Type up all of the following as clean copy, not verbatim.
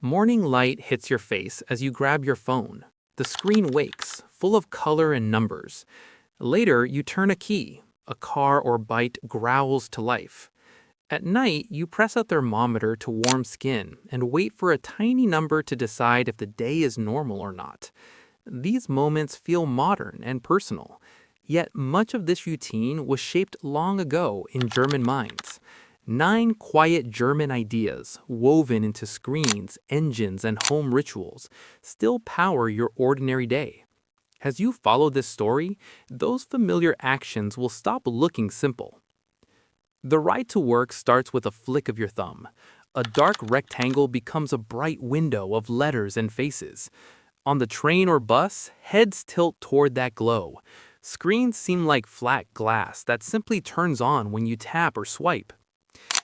Morning light hits your face as you grab your phone. The screen wakes, full of color and numbers. Later, you turn a key. A car or bite growls to life. At night, you press a thermometer to warm skin and wait for a tiny number to decide if the day is normal or not. These moments feel modern and personal, yet much of this routine was shaped long ago in German minds. 9 quiet German ideas, woven into screens, engines, and home rituals, still power your ordinary day. As you follow this story, those familiar actions will stop looking simple. The ride to work starts with a flick of your thumb. A dark rectangle becomes a bright window of letters and faces. On the train or bus, heads tilt toward that glow. Screens seem like flat glass that simply turns on when you tap or swipe.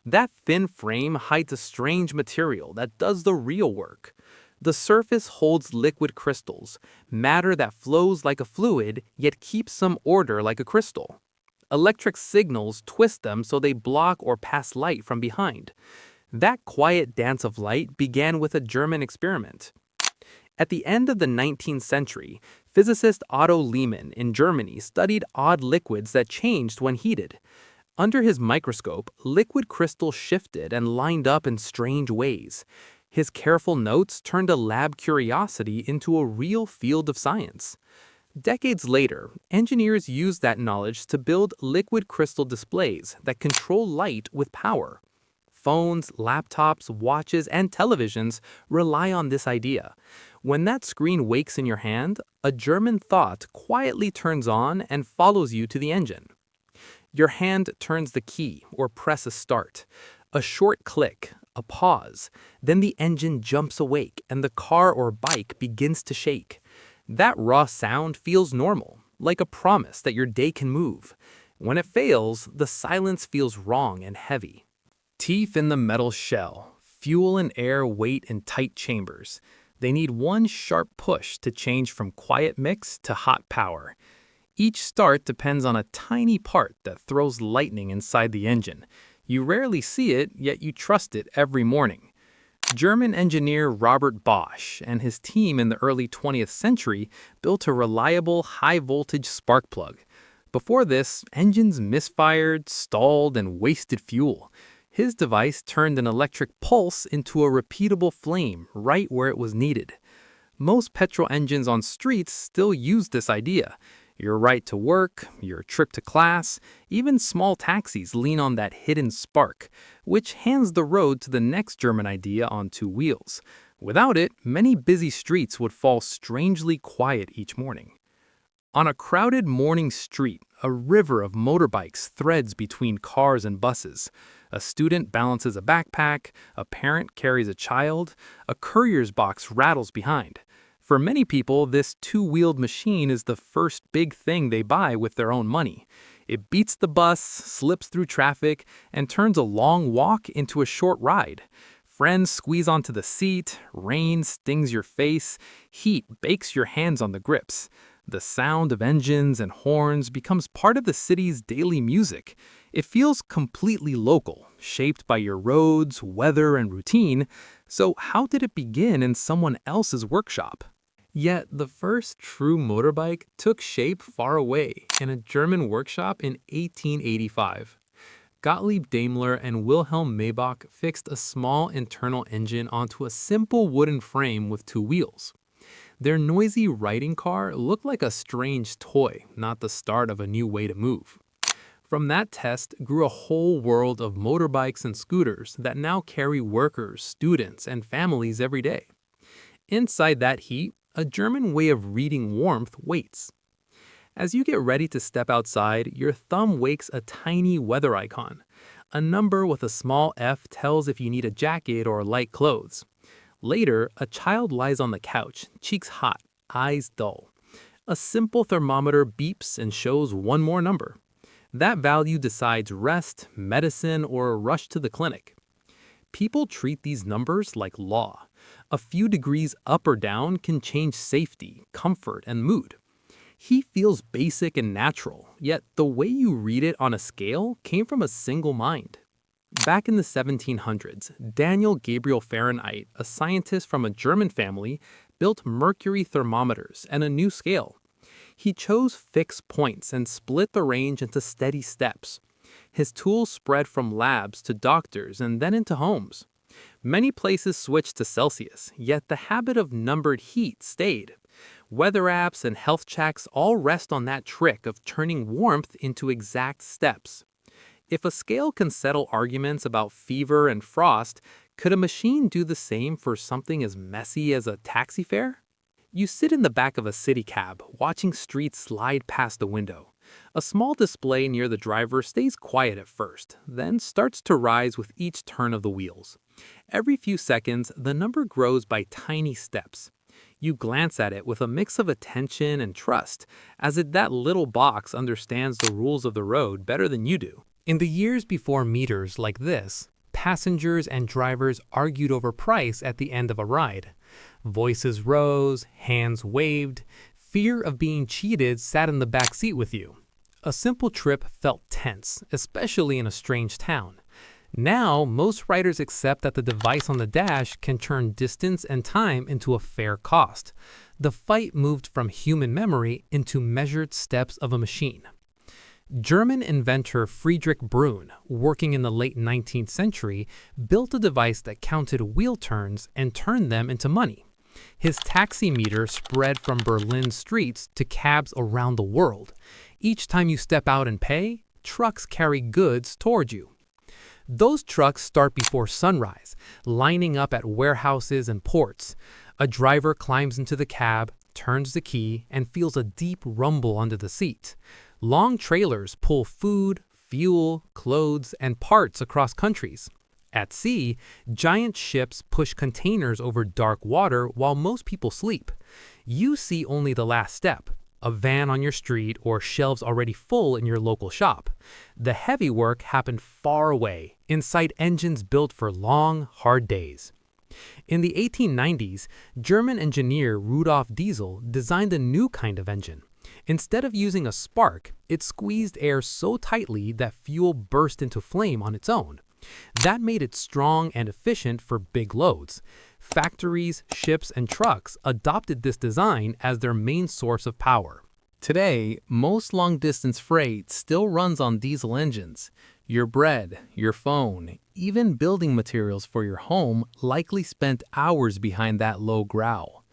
That thin frame hides a strange material that does the real work. The surface holds liquid crystals, matter that flows like a fluid yet keeps some order like a crystal. Electric signals twist them so they block or pass light from behind. That quiet dance of light began with a German experiment. At the end of the 19th century, physicist Otto Lehmann in Germany studied odd liquids that changed when heated. Under his microscope, liquid crystals shifted and lined up in strange ways. His careful notes turned a lab curiosity into a real field of science. Decades later, engineers used that knowledge to build liquid crystal displays that control light with power. Phones, laptops, watches, and televisions rely on this idea. When that screen wakes in your hand, a German thought quietly turns on and follows you to the engine. Your hand turns the key or presses start. A short click, a pause, then the engine jumps awake and the car or bike begins to shake. That raw sound feels normal, like a promise that your day can move. When it fails, the silence feels wrong and heavy. Teeth in the metal shell, fuel and air wait in tight chambers. They need one sharp push to change from quiet mix to hot power. Each start depends on a tiny part that throws lightning inside the engine. You rarely see it, yet you trust it every morning. German engineer Robert Bosch and his team in the early 20th century built a reliable high-voltage spark plug. Before this, engines misfired, stalled, and wasted fuel. His device turned an electric pulse into a repeatable flame right where it was needed. Most petrol engines on streets still use this idea. Your ride to work, your trip to class, even small taxis lean on that hidden spark, which hands the road to the next German idea on 2 wheels. Without it, many busy streets would fall strangely quiet each morning. On a crowded morning street, a river of motorbikes threads between cars and buses. A student balances a backpack, a parent carries a child, a courier's box rattles behind. For many people, this 2-wheeled machine is the first big thing they buy with their own money. It beats the bus, slips through traffic, and turns a long walk into a short ride. Friends squeeze onto the seat, rain stings your face, heat bakes your hands on the grips. The sound of engines and horns becomes part of the city's daily music. It feels completely local, shaped by your roads, weather, and routine. So how did it begin in someone else's workshop? Yet the first true motorbike took shape far away in a German workshop in 1885. Gottlieb Daimler and Wilhelm Maybach fixed a small internal engine onto a simple wooden frame with 2 wheels. Their noisy riding car looked like a strange toy, not the start of a new way to move. From that test grew a whole world of motorbikes and scooters that now carry workers, students, and families every day. Inside that heat, a German way of reading warmth waits. As you get ready to step outside, your thumb wakes a tiny weather icon. A number with a small F tells if you need a jacket or light clothes. Later, a child lies on the couch, cheeks hot, eyes dull. A simple thermometer beeps and shows one more number. That value decides rest, medicine, or a rush to the clinic. People treat these numbers like law. A few degrees up or down can change safety, comfort, and mood. He feels basic and natural, yet the way you read it on a scale came from a single mind. Back in the 1700s, Daniel Gabriel Fahrenheit, a scientist from a German family, built mercury thermometers and a new scale. He chose fixed points and split the range into steady steps. His tools spread from labs to doctors and then into homes. Many places switched to Celsius, yet the habit of numbered heat stayed. Weather apps and health checks all rest on that trick of turning warmth into exact steps. If a scale can settle arguments about fever and frost, could a machine do the same for something as messy as a taxi fare? You sit in the back of a city cab, watching streets slide past the window. A small display near the driver stays quiet at first, then starts to rise with each turn of the wheels. Every few seconds, the number grows by tiny steps. You glance at it with a mix of attention and trust, as if that little box understands the rules of the road better than you do. In the years before meters like this, passengers and drivers argued over price at the end of a ride. Voices rose, hands waved. Fear of being cheated sat in the back seat with you. A simple trip felt tense, especially in a strange town. Now, most riders accept that the device on the dash can turn distance and time into a fair cost. The fight moved from human memory into measured steps of a machine. German inventor Friedrich Brunn, working in the late 19th century, built a device that counted wheel turns and turned them into money. His taximeter spread from Berlin streets to cabs around the world. Each time you step out and pay, trucks carry goods toward you. Those trucks start before sunrise, lining up at warehouses and ports. A driver climbs into the cab, turns the key, and feels a deep rumble under the seat. Long trailers pull food, fuel, clothes, and parts across countries. At sea, giant ships push containers over dark water while most people sleep. You see only the last step, a van on your street or shelves already full in your local shop. The heavy work happened far away, inside engines built for long, hard days. In the 1890s, German engineer Rudolf Diesel designed a new kind of engine. Instead of using a spark, it squeezed air so tightly that fuel burst into flame on its own. That made it strong and efficient for big loads. Factories, ships, and trucks adopted this design as their main source of power. Today, most long-distance freight still runs on diesel engines. Your bread, your phone, even building materials for your home likely spent hours behind that low growl.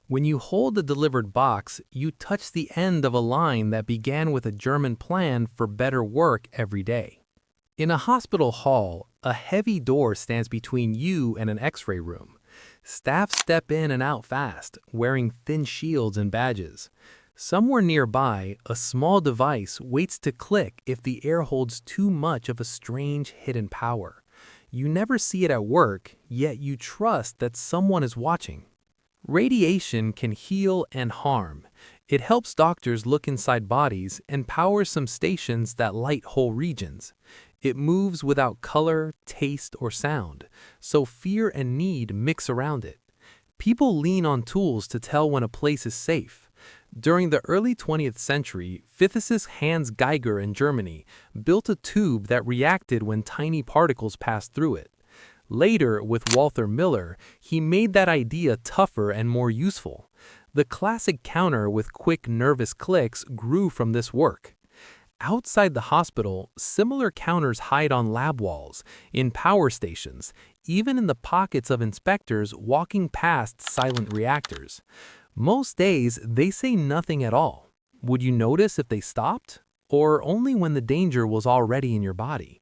When you hold the delivered box, you touch the end of a line that began with a German plan for better work every day. In a hospital hall, a heavy door stands between you and an X-ray room. Staff step in and out fast, wearing thin shields and badges. Somewhere nearby, a small device waits to click if the air holds too much of a strange hidden power. You never see it at work, yet you trust that someone is watching. Radiation can heal and harm. It helps doctors look inside bodies and powers some stations that light whole regions. It moves without color, taste, or sound, so fear and need mix around it. People lean on tools to tell when a place is safe. During the early 20th century, physicist Hans Geiger in Germany built a tube that reacted when tiny particles passed through it. Later, with Walther Miller, he made that idea tougher and more useful. The classic counter with quick nervous clicks grew from this work. Outside the hospital, similar counters hide on lab walls, in power stations, even in the pockets of inspectors walking past silent reactors. Most days, they say nothing at all. Would you notice if they stopped? Or only when the danger was already in your body?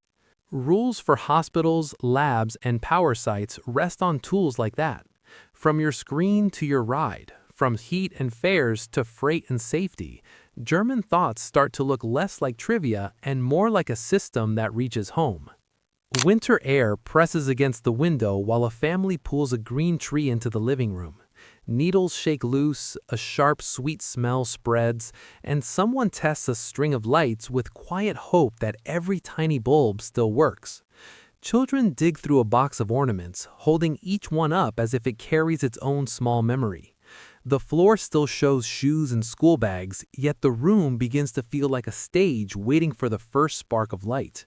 Rules for hospitals, labs, and power sites rest on tools like that. From your screen to your ride, from heat and fares to freight and safety, German thoughts start to look less like trivia and more like a system that reaches home. Winter air presses against the window while a family pulls a green tree into the living room. Needles shake loose, a sharp, sweet smell spreads, and someone tests a string of lights with quiet hope that every tiny bulb still works. Children dig through a box of ornaments, holding each one up as if it carries its own small memory. The floor still shows shoes and school bags, yet the room begins to feel like a stage waiting for the first spark of light.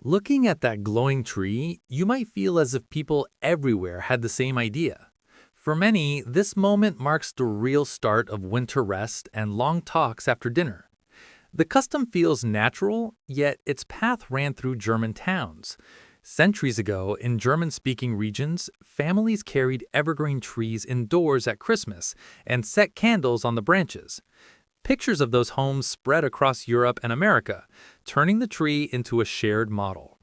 Looking at that glowing tree, you might feel as if people everywhere had the same idea. For many, this moment marks the real start of winter rest and long talks after dinner. The custom feels natural, yet its path ran through German towns. Centuries ago, in German-speaking regions, families carried evergreen trees indoors at Christmas and set candles on the branches. Pictures of those homes spread across Europe and America, turning the tree into a shared model.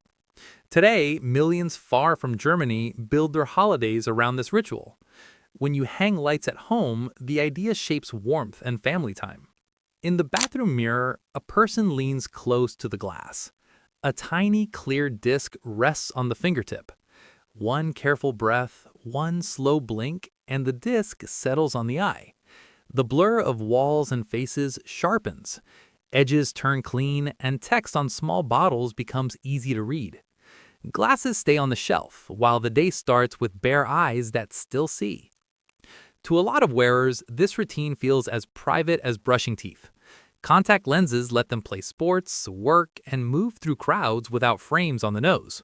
Today, millions far from Germany build their holidays around this ritual. When you hang lights at home, the idea shapes warmth and family time. In the bathroom mirror, a person leans close to the glass. A tiny, clear disc rests on the fingertip. One careful breath, one slow blink, and the disc settles on the eye. The blur of walls and faces sharpens. Edges turn clean, and text on small bottles becomes easy to read. Glasses stay on the shelf, while the day starts with bare eyes that still see. To a lot of wearers, this routine feels as private as brushing teeth. Contact lenses let them play sports, work, and move through crowds without frames on the nose.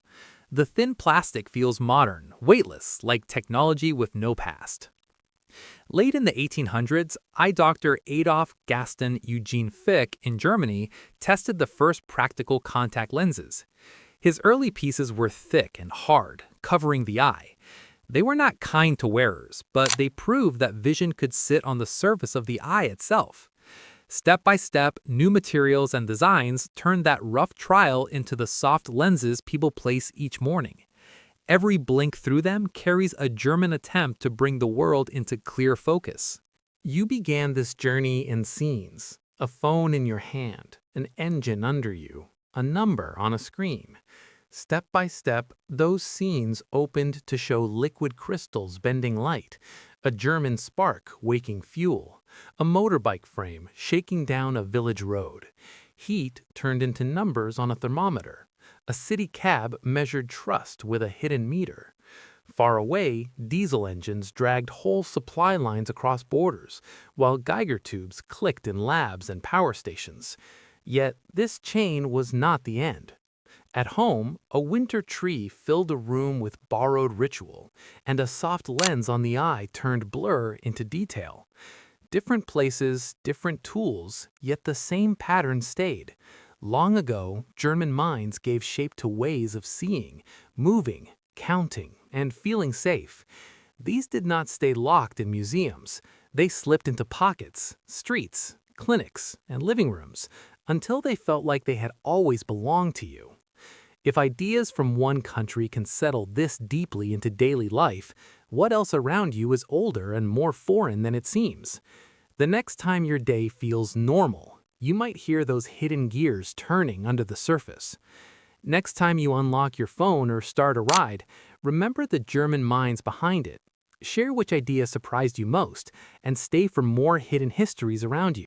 The thin plastic feels modern, weightless, like technology with no past. Late in the 1800s, eye doctor Adolf Gaston Eugene Fick in Germany tested the first practical contact lenses. His early pieces were thick and hard, covering the eye. They were not kind to wearers, but they proved that vision could sit on the surface of the eye itself. Step by step, new materials and designs turned that rough trial into the soft lenses people place each morning. Every blink through them carries a German attempt to bring the world into clear focus. You began this journey in scenes, a phone in your hand, an engine under you, a number on a screen. Step by step, those scenes opened to show liquid crystals bending light, a German spark waking fuel, a motorbike frame shaking down a village road. Heat turned into numbers on a thermometer. A city cab measured trust with a hidden meter. Far away, diesel engines dragged whole supply lines across borders, while Geiger tubes clicked in labs and power stations. Yet this chain was not the end. At home, a winter tree filled a room with borrowed ritual, and a soft lens on the eye turned blur into detail. Different places, different tools, yet the same pattern stayed. Long ago, German minds gave shape to ways of seeing, moving, counting, and feeling safe. These did not stay locked in museums. They slipped into pockets, streets, clinics, and living rooms until they felt like they had always belonged to you. If ideas from one country can settle this deeply into daily life, what else around you is older and more foreign than it seems? The next time your day feels normal, you might hear those hidden gears turning under the surface. Next time you unlock your phone or start a ride, remember the German minds behind it. Share which idea surprised you most, and stay for more hidden histories around you.